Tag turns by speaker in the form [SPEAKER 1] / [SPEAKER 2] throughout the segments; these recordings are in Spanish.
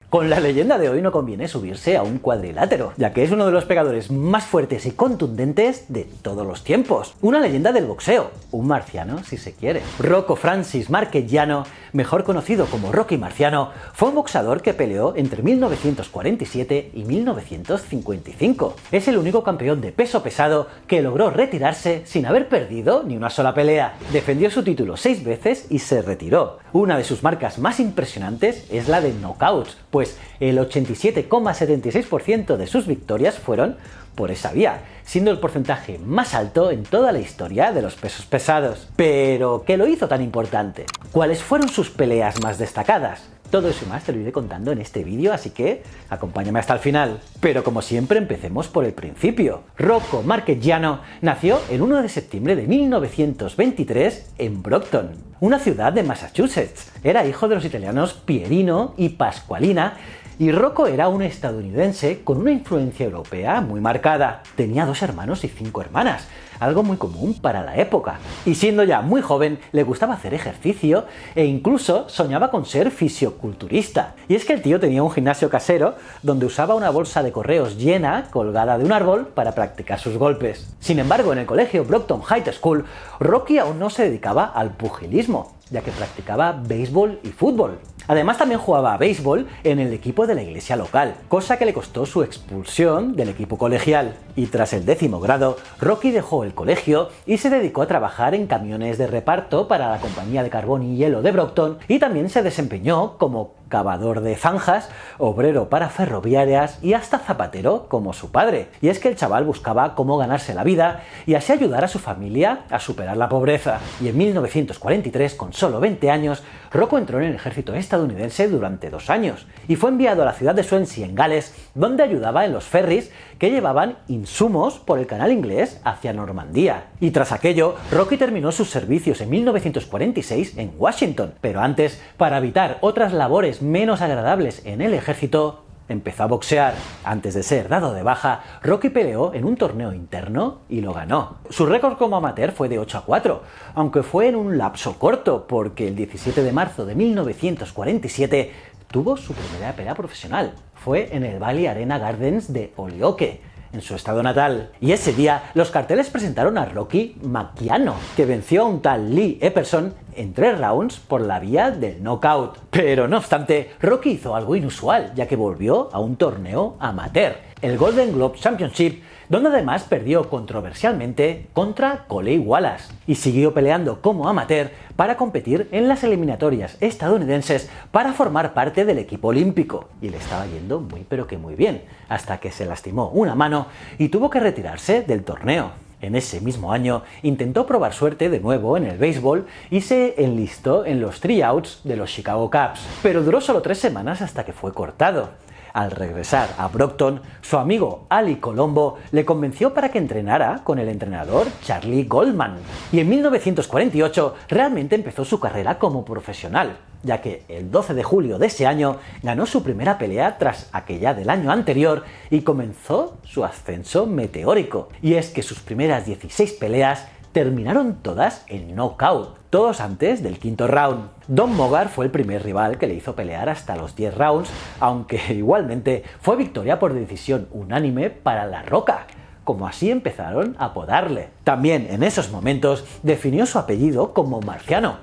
[SPEAKER 1] Con la leyenda de hoy no conviene subirse a un cuadrilátero, ya que es uno de los pegadores más fuertes y contundentes de todos los tiempos. Una leyenda del boxeo, un marciano si se quiere. Rocco Francis Marchegiano, mejor conocido como Rocky Marciano, fue un boxeador que peleó entre 1947 y 1955. Es el único campeón de peso pesado que logró retirarse sin haber perdido ni una sola pelea. Defendió su título 6 veces y se retiró. Una de sus marcas más impresionantes es la de knockouts, pues el 87,76% de sus victorias fueron por esa vía, siendo el porcentaje más alto en toda la historia de los pesos pesados. Pero, ¿qué lo hizo tan importante? ¿Cuáles fueron sus peleas más destacadas? Todo eso y más te lo iré contando en este vídeo, así que acompáñame hasta el final. Pero como siempre, empecemos por el principio. Rocco Marchegiano nació el 1 de septiembre de 1923 en Brockton, una ciudad de Massachusetts. Era hijo de los italianos Pierino y Pasqualina, y Rocco era un estadounidense con una influencia europea muy marcada. Tenía 2 hermanos y 5 hermanas, algo muy común para la época. Y siendo ya muy joven, le gustaba hacer ejercicio e incluso soñaba con ser fisioculturista. Y es que el tío tenía un gimnasio casero donde usaba una bolsa de correos llena colgada de un árbol para practicar sus golpes. Sin embargo, en el colegio Brockton High School, Rocky aún no se dedicaba al pugilismo, ya que practicaba béisbol y fútbol. Además, también jugaba a béisbol en el equipo de la iglesia local, cosa que le costó su expulsión del equipo colegial. Y tras el 10º grado, Rocky dejó el colegio y se dedicó a trabajar en camiones de reparto para la compañía de carbón y hielo de Brockton, y también se desempeñó como cavador de zanjas, obrero para ferroviarias y hasta zapatero como su padre. Y es que el chaval buscaba cómo ganarse la vida y así ayudar a su familia a superar la pobreza. Y en 1943, con solo 20 años, Rocco entró en el ejército estadounidense durante 2 años y fue enviado a la ciudad de Swansea, en Gales, donde ayudaba en los ferries que llevaban insumos por el canal inglés hacia Normandía. Y tras aquello, Rocky terminó sus servicios en 1946 en Washington, pero antes, para evitar otras labores menos agradables en el ejército, empezó a boxear. Antes de ser dado de baja, Rocky peleó en un torneo interno y lo ganó. Su récord como amateur fue de 8-4, aunque fue en un lapso corto, porque el 17 de marzo de 1947 tuvo su primera pelea profesional. Fue en el Valley Arena Gardens de Holyoke, en su estado natal. Y ese día los carteles presentaron a Rocky Marciano, que venció a un tal Lee Epperson en 3 rounds por la vía del knockout. Pero no obstante, Rocky hizo algo inusual, ya que volvió a un torneo amateur, el Golden Globe Championship, donde además perdió controversialmente contra Coley Wallace, y siguió peleando como amateur para competir en las eliminatorias estadounidenses para formar parte del equipo olímpico. Y le estaba yendo muy pero que muy bien, hasta que se lastimó una mano y tuvo que retirarse del torneo. En ese mismo año intentó probar suerte de nuevo en el béisbol y se enlistó en los tryouts de los Chicago Cubs, pero duró solo 3 semanas hasta que fue cortado. Al regresar a Brockton, su amigo Ali Colombo le convenció para que entrenara con el entrenador Charlie Goldman. Y en 1948 realmente empezó su carrera como profesional, ya que el 12 de julio de ese año ganó su primera pelea tras aquella del año anterior y comenzó su ascenso meteórico. Y es que sus primeras 16 peleas terminaron todas en knockout, todos antes del 5º round. Don Mogar fue el primer rival que le hizo pelear hasta los 10 rounds, aunque igualmente fue victoria por decisión unánime para La Roca, como así empezaron a apodarle. También en esos momentos definió su apellido como Marciano,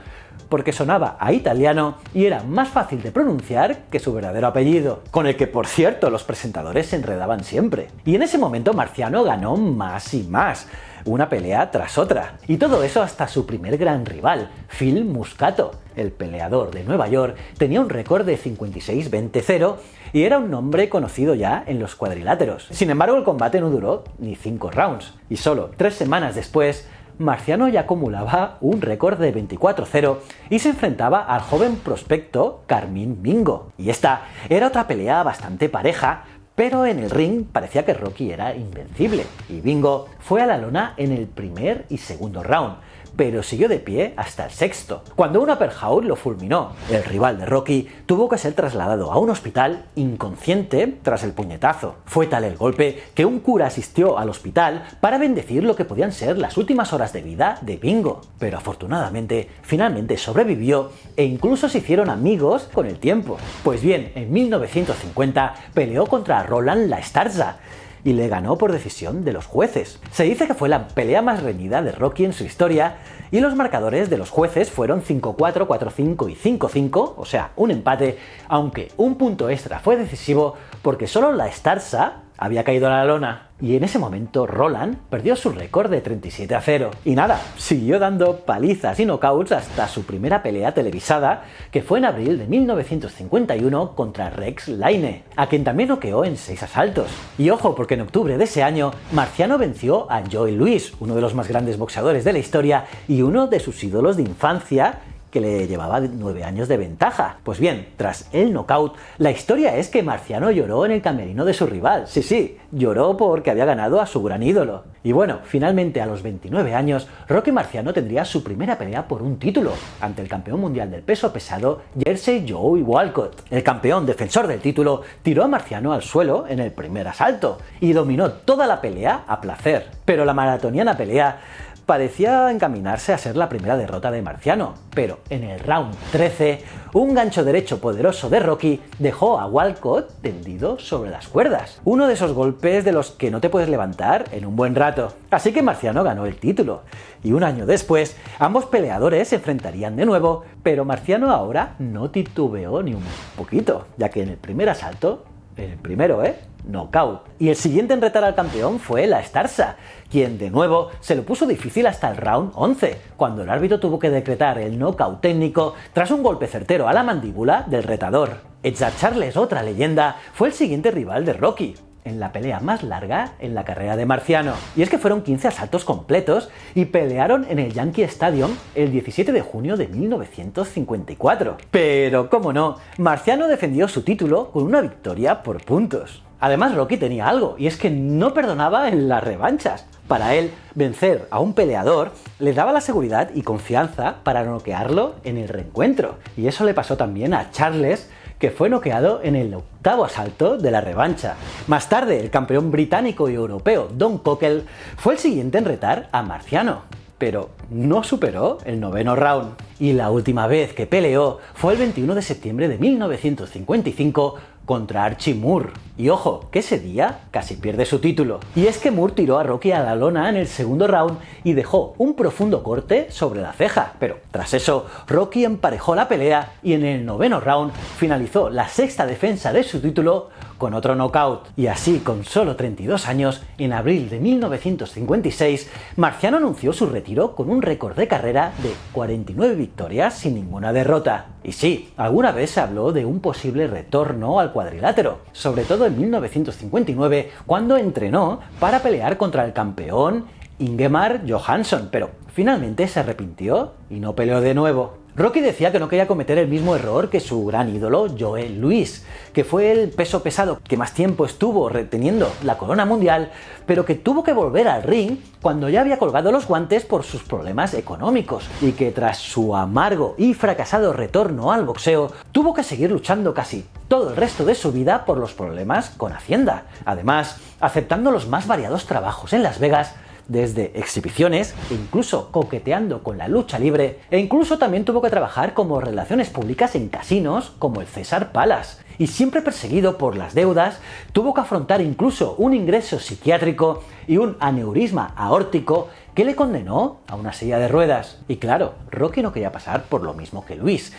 [SPEAKER 1] porque sonaba a italiano y era más fácil de pronunciar que su verdadero apellido, con el que por cierto los presentadores se enredaban siempre. Y en ese momento Marciano ganó más y más, una pelea tras otra, y todo eso hasta su primer gran rival, Phil Muscato. El peleador de Nueva York tenía un récord de 56-20-0 y era un nombre conocido ya en los cuadriláteros. Sin embargo, el combate no duró ni 5 rounds, y solo 3 semanas después Marciano ya acumulaba un récord de 24-0 y se enfrentaba al joven prospecto Carmine Mingo. Y esta era otra pelea bastante pareja, pero en el ring parecía que Rocky era invencible, y Mingo fue a la lona en el primer y segundo round, pero siguió de pie hasta el sexto. Cuando un uppercut lo fulminó, el rival de Rocky tuvo que ser trasladado a un hospital inconsciente tras el puñetazo. Fue tal el golpe que un cura asistió al hospital para bendecir lo que podían ser las últimas horas de vida de Bingo, pero afortunadamente finalmente sobrevivió e incluso se hicieron amigos con el tiempo. Pues bien, en 1950 peleó contra Roland La Estarza y le ganó por decisión de los jueces. Se dice que fue la pelea más reñida de Rocky en su historia y los marcadores de los jueces fueron 5-4, 4-5 y 5-5, o sea, un empate, aunque un punto extra fue decisivo porque solo La Estarza había caído a la lona. Y en ese momento Roland perdió su récord de 37-0. Y nada, siguió dando palizas y knockouts hasta su primera pelea televisada, que fue en abril de 1951 contra Rex Laine, a quien también noqueó en 6 asaltos. Y ojo, porque en octubre de ese año, Marciano venció a Joe Louis, uno de los más grandes boxeadores de la historia y uno de sus ídolos de infancia, que le llevaba 9 años de ventaja. Pues bien, tras el knockout, la historia es que Marciano lloró en el camerino de su rival. Sí, lloró porque había ganado a su gran ídolo. Y bueno, finalmente a los 29 años, Rocky Marciano tendría su primera pelea por un título, ante el campeón mundial del peso pesado, Jersey Joe Walcott. El campeón defensor del título tiró a Marciano al suelo en el primer asalto y dominó toda la pelea a placer. Pero la maratoniana pelea parecía encaminarse a ser la primera derrota de Marciano, pero en el round 13, un gancho derecho poderoso de Rocky dejó a Walcott tendido sobre las cuerdas. Uno de esos golpes de los que no te puedes levantar en un buen rato. Así que Marciano ganó el título. Y un año después, ambos peleadores se enfrentarían de nuevo, pero Marciano ahora no titubeó ni un poquito, ya que en el primer asalto, el primero, knockout. Y el siguiente en retar al campeón fue La Estarza, quien de nuevo se lo puso difícil hasta el round 11, cuando el árbitro tuvo que decretar el knockout técnico tras un golpe certero a la mandíbula del retador. Ezzard Charles, otra leyenda, fue el siguiente rival de Rocky, en la pelea más larga en la carrera de Marciano. Y es que fueron 15 asaltos completos y pelearon en el Yankee Stadium el 17 de junio de 1954. Pero, cómo no, Marciano defendió su título con una victoria por puntos. Además, Rocky tenía algo, y es que no perdonaba en las revanchas. Para él, vencer a un peleador le daba la seguridad y confianza para noquearlo en el reencuentro. Y eso le pasó también a Charles, que fue noqueado en el 8º asalto de la revancha. Más tarde, el campeón británico y europeo Don Cockle fue el siguiente en retar a Marciano, pero no superó el 9º round. Y la última vez que peleó fue el 21 de septiembre de 1955 contra Archie Moore. Y ojo, que ese día casi pierde su título. Y es que Moore tiró a Rocky a la lona en el 2º round y dejó un profundo corte sobre la ceja. Pero tras eso, Rocky emparejó la pelea y en el 9º round finalizó la 6ª defensa de su título con otro knockout. Y así, con solo 32 años, en abril de 1956, Marciano anunció su retiro con un récord de carrera de 49 victorias sin ninguna derrota. Y sí, alguna vez se habló de un posible retorno al cuadrilátero, sobre todo en 1959, cuando entrenó para pelear contra el campeón Ingemar Johansson, pero finalmente se arrepintió y no peleó de nuevo. Rocky decía que no quería cometer el mismo error que su gran ídolo Joe Louis, que fue el peso pesado que más tiempo estuvo reteniendo la corona mundial, pero que tuvo que volver al ring cuando ya había colgado los guantes por sus problemas económicos, y que tras su amargo y fracasado retorno al boxeo, tuvo que seguir luchando casi todo el resto de su vida por los problemas con Hacienda. Además, aceptando los más variados trabajos en Las Vegas, desde exhibiciones, e incluso coqueteando con la lucha libre, e incluso también tuvo que trabajar como relaciones públicas en casinos como el César Palace. Y siempre perseguido por las deudas, tuvo que afrontar incluso un ingreso psiquiátrico y un aneurisma aórtico que le condenó a una silla de ruedas. Y claro, Rocky no quería pasar por lo mismo que Luis,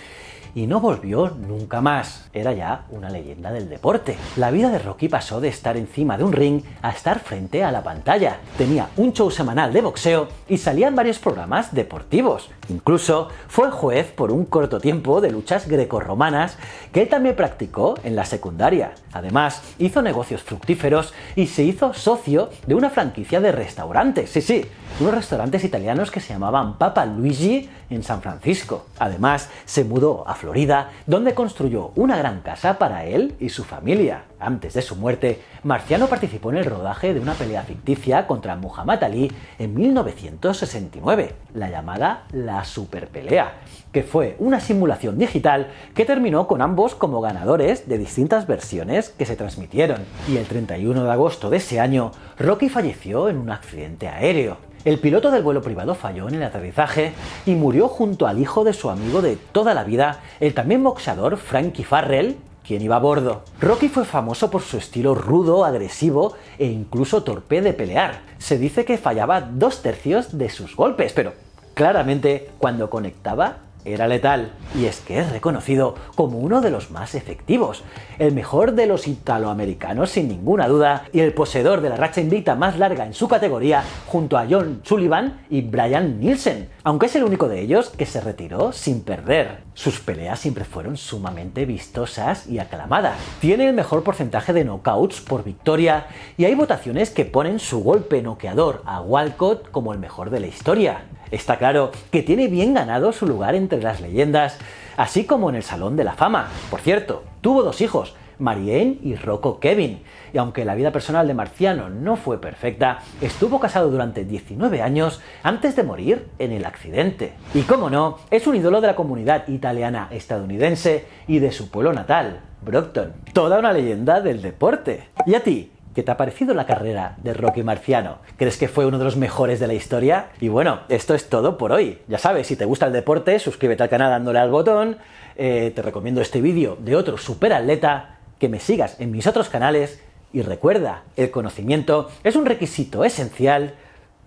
[SPEAKER 1] y no volvió nunca más. Era ya una leyenda del deporte. La vida de Rocky pasó de estar encima de un ring a estar frente a la pantalla. Tenía un show semanal de boxeo y salía en varios programas deportivos. Incluso fue juez por un corto tiempo de luchas grecorromanas que él también practicó en la secundaria. Además, hizo negocios fructíferos y se hizo socio de una franquicia de restaurantes. Sí, unos restaurantes italianos que se llamaban Papa Luigi en San Francisco. Además, se mudó a Florida, donde construyó una gran casa para él y su familia. Antes de su muerte, Marciano participó en el rodaje de una pelea ficticia contra Muhammad Ali en 1969, la llamada La Superpelea, que fue una simulación digital que terminó con ambos como ganadores de distintas versiones que se transmitieron. Y el 31 de agosto de ese año, Rocky falleció en un accidente aéreo. El piloto del vuelo privado falló en el aterrizaje y murió junto al hijo de su amigo de toda la vida, el también boxeador Frankie Farrell, quien iba a bordo. Rocky fue famoso por su estilo rudo, agresivo e incluso torpe de pelear. Se dice que fallaba 2/3 de sus golpes, pero claramente cuando conectaba era letal. Y es que es reconocido como uno de los más efectivos, el mejor de los italoamericanos sin ninguna duda, y el poseedor de la racha invicta más larga en su categoría, junto a John Sullivan y Brian Nielsen, aunque es el único de ellos que se retiró sin perder. Sus peleas siempre fueron sumamente vistosas y aclamadas. Tiene el mejor porcentaje de knockouts por victoria y hay votaciones que ponen su golpe noqueador a Walcott como el mejor de la historia. Está claro que tiene bien ganado su lugar entre las leyendas, así como en el Salón de la Fama. Por cierto, tuvo 2 hijos, Marianne y Rocco Kevin, y aunque la vida personal de Marciano no fue perfecta, estuvo casado durante 19 años antes de morir en el accidente. Y cómo no, es un ídolo de la comunidad italiana estadounidense y de su pueblo natal, Brockton. Toda una leyenda del deporte. ¿Y a ti? ¿Qué te ha parecido la carrera de Rocky Marciano? ¿Crees que fue uno de los mejores de la historia? Y bueno, esto es todo por hoy. Ya sabes, si te gusta el deporte, suscríbete al canal dándole al botón. Te recomiendo este vídeo de otro superatleta, que me sigas en mis otros canales. Y recuerda, el conocimiento es un requisito esencial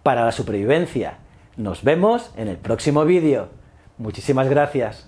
[SPEAKER 1] para la supervivencia. Nos vemos en el próximo vídeo. Muchísimas gracias.